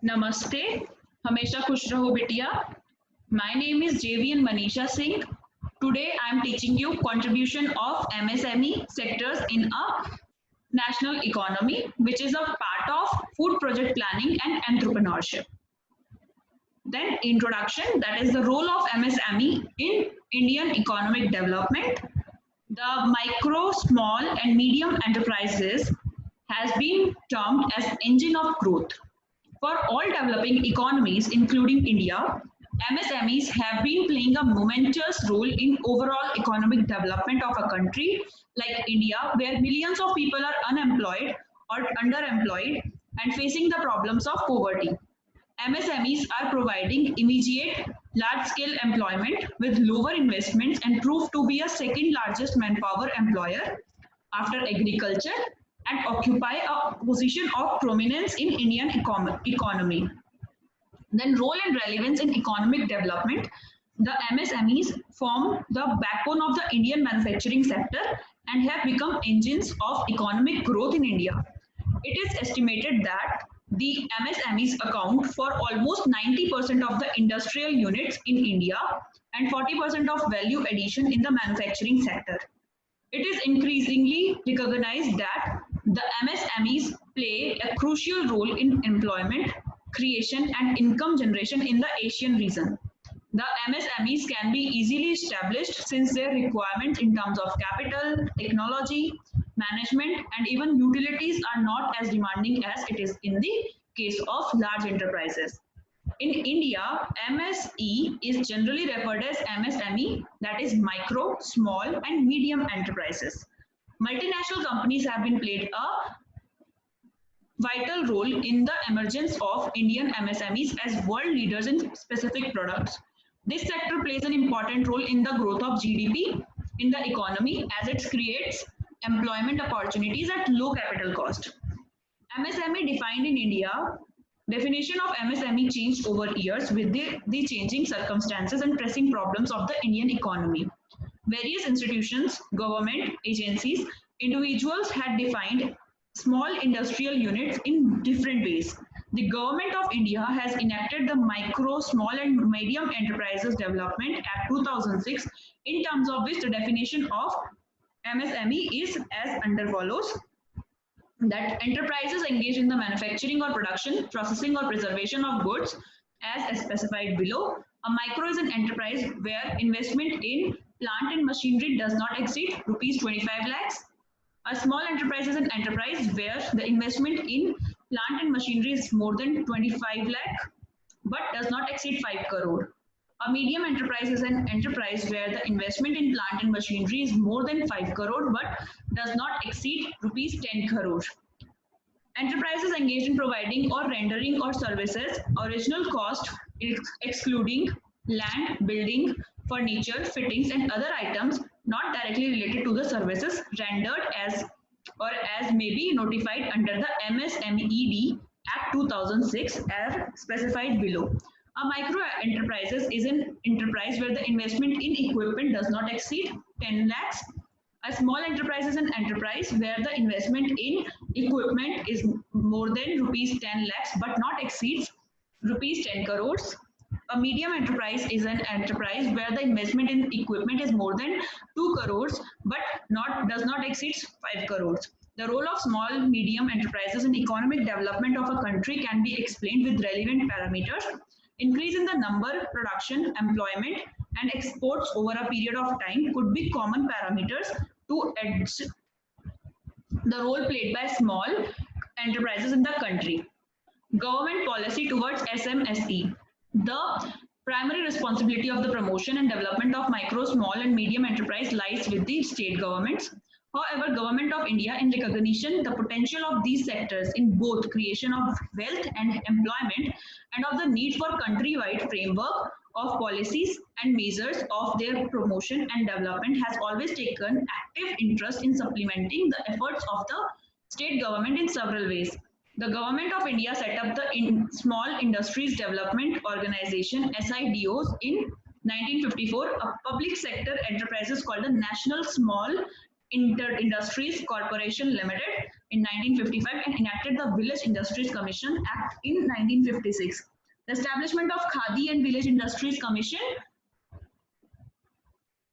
नमस्ते, हमेशा खुश रहो बिटिया. My name is JVN Manisha Singh. Today I am teaching you contribution of MSME sectors in a national economy, which is a part of food project planning and entrepreneurship. Then introduction, that is the role of MSME in Indian economic development. The micro, small and medium enterprises has been termed as engine of growth. For all developing economies, including India, MSMEs have been playing a momentous role in overall economic development of a country like India, where millions of people are unemployed or underemployed and facing the problems of poverty. MSMEs are providing immediate large scale employment with lower investments and prove to be a second largest manpower employer after agriculture and occupy a position of prominence in Indian economy. Then role and relevance in economic development. The MSMEs form the backbone of the Indian manufacturing sector and have become engines of economic growth in India. It is estimated that the MSMEs account for almost 90% of the industrial units in India and 40% of value addition in the manufacturing sector. It is increasingly recognized that the MSMEs play a crucial role in employment creation and income generation in the Asian region. The MSMEs can be easily established since their requirements in terms of capital, technology, management, and even utilities are not as demanding as it is in the case of large enterprises. In India, MSE is generally referred as MSME, that is micro, small, and medium enterprises. Multinational companies have been played a vital role in the emergence of Indian MSMEs as world leaders in specific products. This sector plays an important role in the growth of GDP in the economy as it creates employment opportunities at low capital cost. MSME defined in India. Definition of MSME changed over years with the changing circumstances and pressing problems of the Indian economy. Various institutions, government, agencies, individuals had defined small industrial units in different ways. The Government of India has enacted the Micro, Small and Medium Enterprises Development Act 2006, in terms of which the definition of MSME is as under follows: that enterprises engaged in the manufacturing or production, processing or preservation of goods as specified below. A micro is an enterprise where investment in plant and machinery does not exceed rupees 25 lakhs. A small enterprise is an enterprise where the investment in plant and machinery is more than 25 lakh but does not exceed 5 crore. A medium enterprise is an enterprise where the investment in plant and machinery is more than 5 crore but does not exceed rupees 10 crore. Enterprises engaged in providing or rendering or services, original cost excluding land, building, furniture, fittings and other items not directly related to the services rendered as or as may be notified under the MSMED Act 2006 as specified below. A micro enterprises is an enterprise where the investment in equipment does not exceed 10 lakhs. A small enterprise is an enterprise where the investment in equipment is more than rupees 10 lakhs but not exceeds rupees 10 crores. A medium enterprise is an enterprise where the investment in equipment is more than 2 crores but does not exceed 5 crores. The role of small medium enterprises in economic development of a country can be explained with relevant parameters. Increase in the number, production, employment and exports over a period of time could be common parameters to the role played by small enterprises in the country. Government policy towards SMSE. The primary responsibility of the promotion and development of micro, small and medium enterprise lies with the state governments. However, Government of India, in recognition the potential of these sectors in both creation of wealth and employment and of the need for countrywide framework of policies and measures of their promotion and development, has always taken active interest in supplementing the efforts of the state government in several ways. The Government of India set up the Small Industries Development Organization SIDOs in 1954, a public sector enterprises called the National Small Industries Corporation Limited in 1955 and enacted the Village Industries Commission Act in 1956. The establishment of Khadi and Village Industries Commission.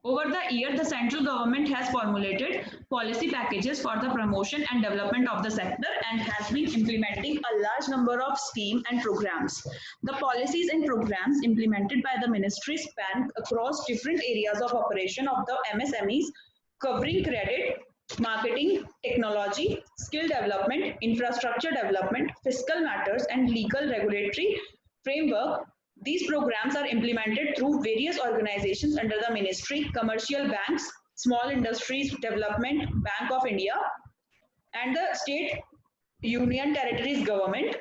Over the year, the central government has formulated policy packages for the promotion and development of the sector and has been implementing a large number of schemes and programs. The policies and programs implemented by the ministry span across different areas of operation of the MSMEs, covering credit, marketing, technology, skill development, infrastructure development, fiscal matters, and legal regulatory framework. These programs are implemented through various organizations under the ministry, commercial banks, Small Industries Development Bank of India, and the state union territories government.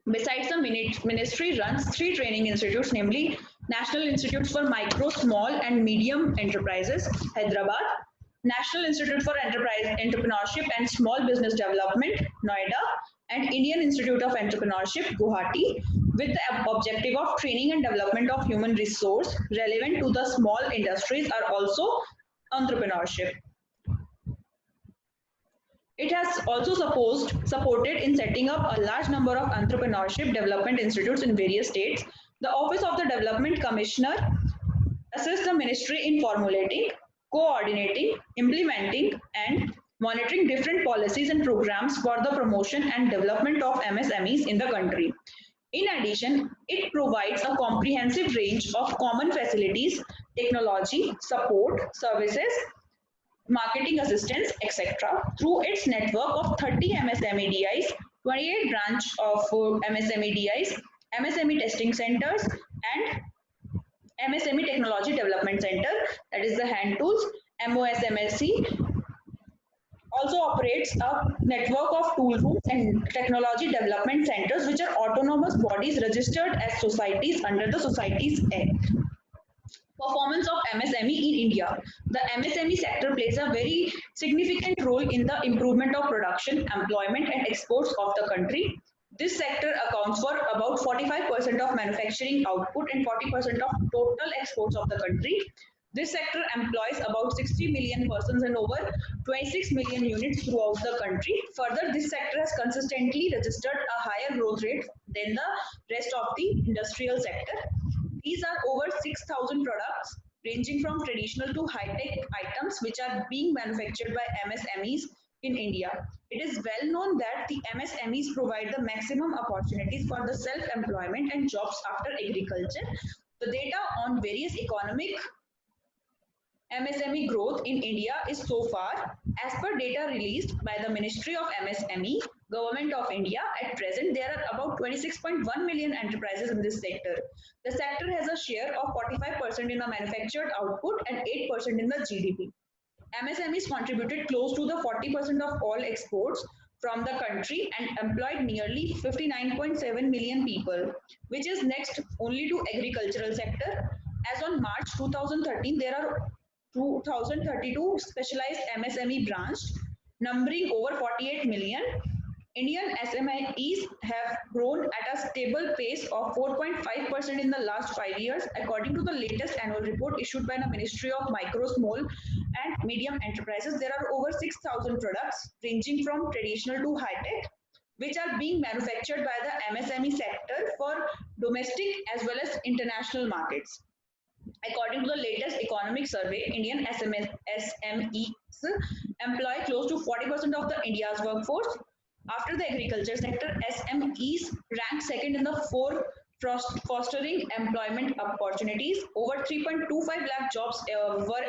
Besides, the ministry runs three training institutes, namely National Institutes for Micro, Small and Medium Enterprises, Hyderabad, National Institute for Entrepreneurship and Small Business Development, Noida, and Indian Institute of Entrepreneurship, Guwahati, with the objective of training and development of human resource relevant to the small industries are also entrepreneurship. It has also supported in setting up a large number of entrepreneurship development institutes in various states. The Office of the Development Commissioner assists the ministry in formulating, coordinating, implementing, and monitoring different policies and programs for the promotion and development of MSMEs in the country. In addition, it provides a comprehensive range of common facilities, technology, support, services, marketing assistance, etc. through its network of 30 MSME DIs, 28 branch of MSME DIs, MSME testing centers, and MSME Technology Development Center, that is the hand tools. MOSMLC also operates a network of tool rooms and technology development centers, which are autonomous bodies registered as societies under the Societies Act. Performance of MSME in India. The MSME sector plays a very significant role in the improvement of production, employment, and exports of the country. This sector accounts for about 45% of manufacturing output and 40% of total exports of the country. This sector employs about 60 million persons and over 26 million units throughout the country. Further, this sector has consistently registered a higher growth rate than the rest of the industrial sector. These are over 6,000 products ranging from traditional to high-tech items which are being manufactured by MSMEs in India. It is well known that the MSMEs provide the maximum opportunities for the self-employment and jobs after agriculture. The data on various economic MSME growth in India is so far, as per data released by the Ministry of MSME, Government of India, at present there are about 26.1 million enterprises in this sector. The sector has a share of 45% in the manufactured output and 8% in the GDP. MSMEs contributed close to the 40% of all exports from the country and employed nearly 59.7 million people, which is next only to agricultural sector. As on March 2013, there are 2032 specialized MSME branch numbering over 48 million. Indian SMEs have grown at a stable pace of 4.5% in the last 5 years, according to the latest annual report issued by the Ministry of Micro, Small and Medium Enterprises. There are over 6,000 products ranging from traditional to high-tech, which are being manufactured by the MSME sector for domestic as well as international markets. According to the latest economic survey, Indian SMEs employ close to 40% of the India's workforce. After the agriculture sector, SMEs rank second in the fostering employment opportunities. Over 3.25 lakh jobs were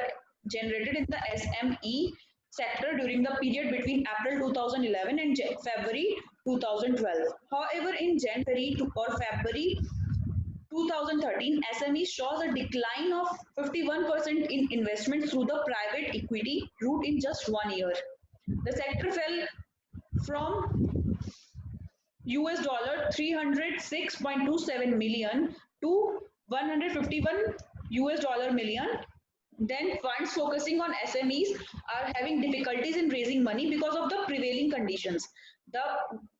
generated in the SME sector during the period between April 2011 and February 2012. However, in January or February 2013, SME shows a decline of 51% in investment through the private equity route in just 1 year. The sector fell from US dollar 306.27 million to 151 US dollar million. Then funds focusing on SMEs are having difficulties in raising money because of the prevailing conditions. The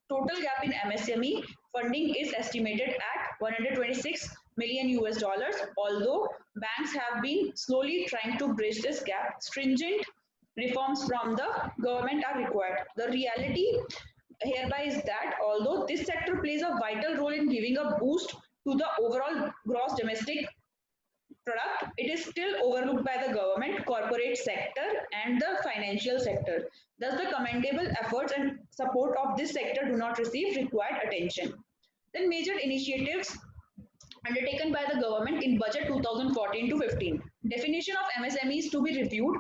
total gap in MSME funding is estimated at 126 million US dollars, although banks have been slowly trying to bridge this gap. Stringent reforms from the government are required. The reality hereby is that although this sector plays a vital role in giving a boost to the overall gross domestic product, it is still overlooked by the government, corporate sector, and the financial sector. Thus, the commendable efforts and support of this sector do not receive required attention. Then, major initiatives undertaken by the government in budget 2014 to 15. Definition of MSMEs to be reviewed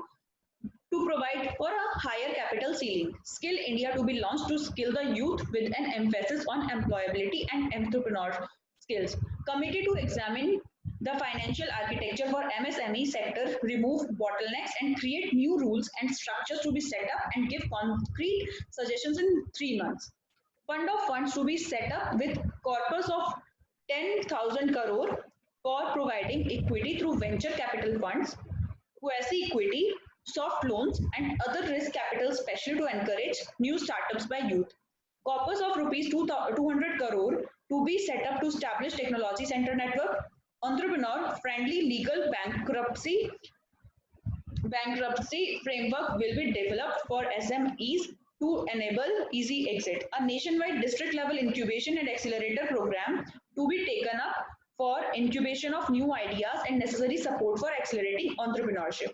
to provide for a higher capital ceiling. Skill India to be launched to skill the youth with an emphasis on employability and entrepreneurial skills. Committee to examine the financial architecture for MSME sector, remove bottlenecks and create new rules and structures to be set up and give concrete suggestions in 3 months. Fund of funds to be set up with corpus of 10,000 crore for providing equity through venture capital funds, quasi equity, soft loans, and other risk capital, especially to encourage new startups by youth. Corpus of rupees 200 crore to be set up to establish technology center network, entrepreneur friendly legal bankruptcy framework will be developed for SMEs to enable easy exit. A nationwide district level incubation and accelerator program to be taken up for incubation of new ideas and necessary support for accelerating entrepreneurship.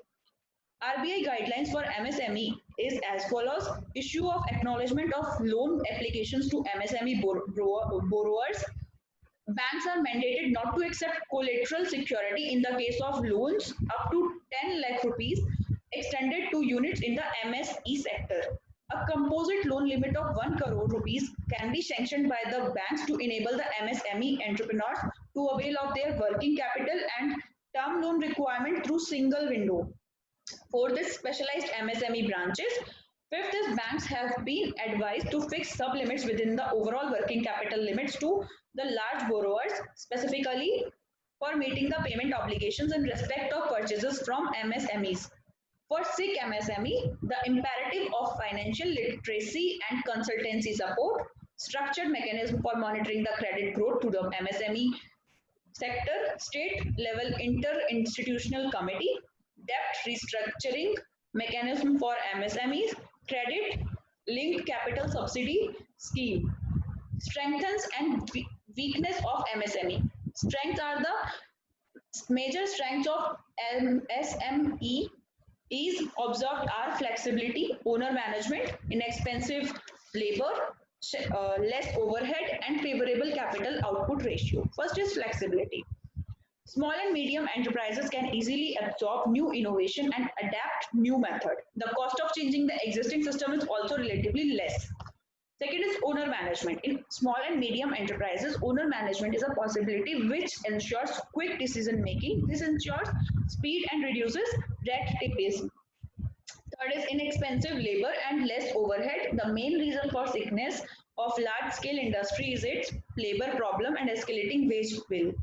RBI guidelines for MSME is as follows: issue of acknowledgement of loan applications to MSME borrowers. Banks are mandated not to accept collateral security in the case of loans up to 10 lakh rupees extended to units in the MSE sector. A composite loan limit of 1 crore rupees can be sanctioned by the banks to enable the MSME entrepreneurs to avail of their working capital and term loan requirement through single window. For this specialized MSME branches, fifth is banks have been advised to fix sublimits within the overall working capital limits to the large borrowers, specifically for meeting the payment obligations in respect of purchases from MSMEs. For SIC MSME, the imperative of financial literacy and consultancy support, structured mechanism for monitoring the credit growth to the MSME sector, state level interinstitutional committee, debt restructuring mechanism for MSMEs, credit linked capital subsidy scheme. Strengthens and weakness of MSME. Strengths are the major strengths of MSME is observed are flexibility, owner management, inexpensive labor, less overhead, and favorable capital output ratio. First is flexibility. Small and medium enterprises can easily absorb new innovation and adapt new method. The cost of changing the existing system is also relatively less. Second is owner management. In small and medium enterprises, owner management is a possibility which ensures quick decision making. This ensures speed and reduces red tape. Third is inexpensive labor and less overhead. The main reason for sickness of large scale industry is its labor problem and escalating wage bill.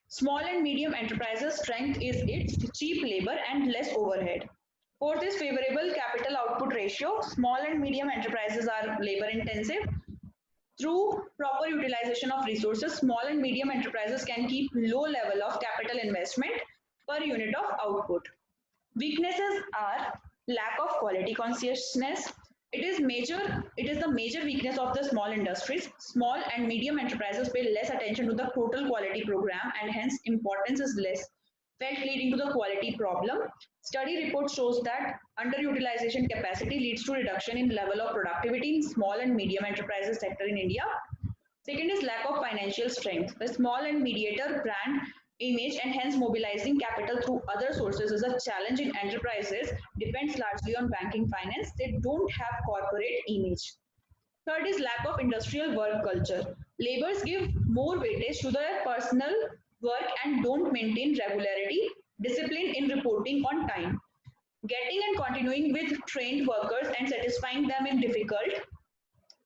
Small and medium enterprises' strength is its cheap labor and less overhead. Fourth is favorable capital output ratio. Small and medium enterprises are labor intensive. Through proper utilization of resources, small and medium enterprises can keep low level of capital investment per unit of output. Weaknesses are lack of quality consciousness. It is the major weakness of the small industries. Small and medium enterprises pay less attention to the total quality program and hence importance is less felt, leading to the quality problem. Study report shows that underutilization capacity leads to reduction in level of productivity in small and medium enterprises sector in India. Second is lack of financial strength. The small and mediator brand image and hence mobilizing capital through other sources is a challenge in enterprises depends largely on banking finance. They don't have corporate image. Third is lack of industrial work culture. Laborers give more weightage to their personal work and don't maintain regularity, discipline in reporting on time. Getting and continuing with trained workers and satisfying them is difficult.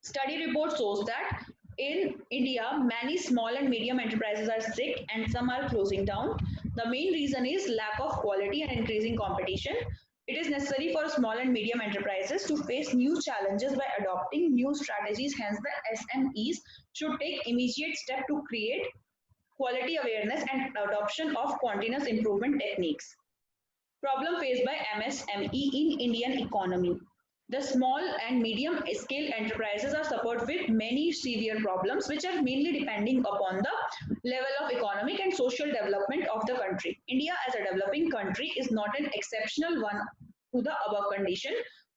Study report shows that in India, many small and medium enterprises are sick and some are closing down. The main reason is lack of quality and increasing competition. It is necessary for small and medium enterprises to face new challenges by adopting new strategies. Hence, the SMEs should take immediate step to create quality awareness and adoption of continuous improvement techniques. Problem faced by MSME in Indian economy. The small and medium scale enterprises are suffered with many severe problems which are mainly depending upon the level of economic and social development of the country. India as a developing country is not an exceptional one to the above condition.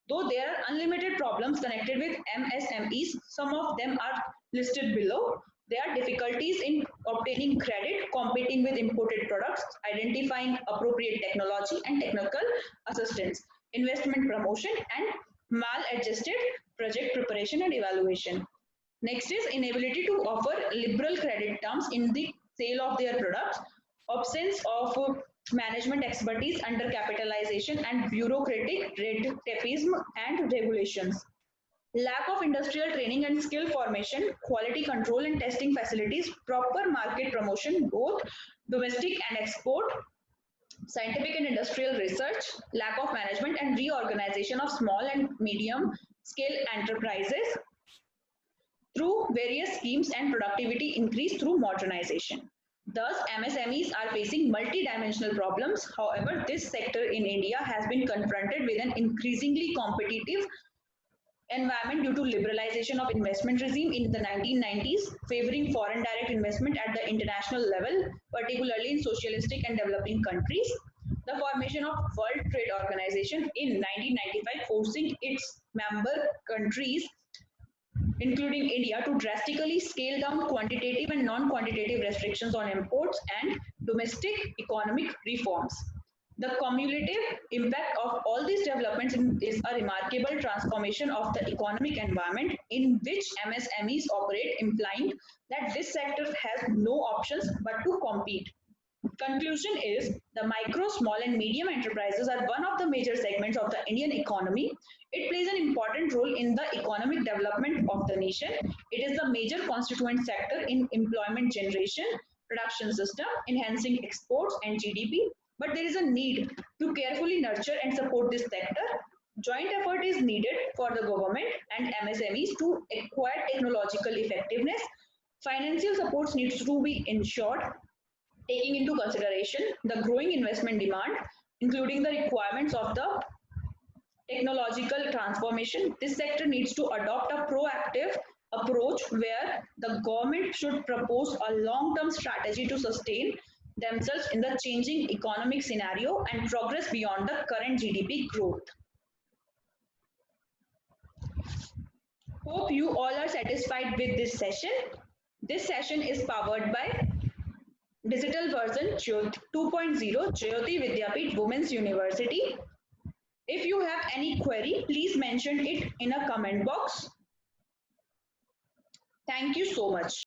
Though there are unlimited problems connected with MSMEs, some of them are listed below. There are difficulties in obtaining credit, competing with imported products, identifying appropriate technology and technical assistance, investment promotion, and maladjusted project preparation and evaluation. Next is inability to offer liberal credit terms in the sale of their products, absence of management expertise, under capitalization, and bureaucratic red tapeism and regulations. Lack of industrial training and skill formation, quality control and testing facilities, proper market promotion, both domestic and export, scientific and industrial research, lack of management and reorganization of small and medium scale enterprises through various schemes and productivity increase through modernization. Thus, MSMEs are facing multidimensional problems. However, this sector in India has been confronted with an increasingly competitive environment due to liberalization of investment regime in the 1990s, favoring foreign direct investment at the international level, particularly in socialistic and developing countries. The formation of World Trade Organization in 1995, forcing its member countries including India, to drastically scale down quantitative and non-quantitative restrictions on imports and domestic economic reforms. The cumulative impact of all these developments is a remarkable transformation of the economic environment in which MSMEs operate, implying that this sector has no options but to compete. Conclusion is the micro, small, and medium enterprises are one of the major segments of the Indian economy. It plays an important role in the economic development of the nation. It is the major constituent sector in employment generation, production system, enhancing exports and GDP. But there is a need to carefully nurture and support this sector. Joint effort is needed for the government and MSMEs to acquire technological effectiveness. Financial supports needs to be ensured taking into consideration the growing investment demand, including the requirements of the technological transformation. This sector needs to adopt a proactive approach where the government should propose a long-term strategy to sustain themselves in the changing economic scenario and progress beyond the current GDP growth. Hope you all are satisfied with this session. This session is powered by Digital version 2.0 Jyoti Vidyapeeth Women's University. If you have any query, please mention it in a comment box. Thank you so much.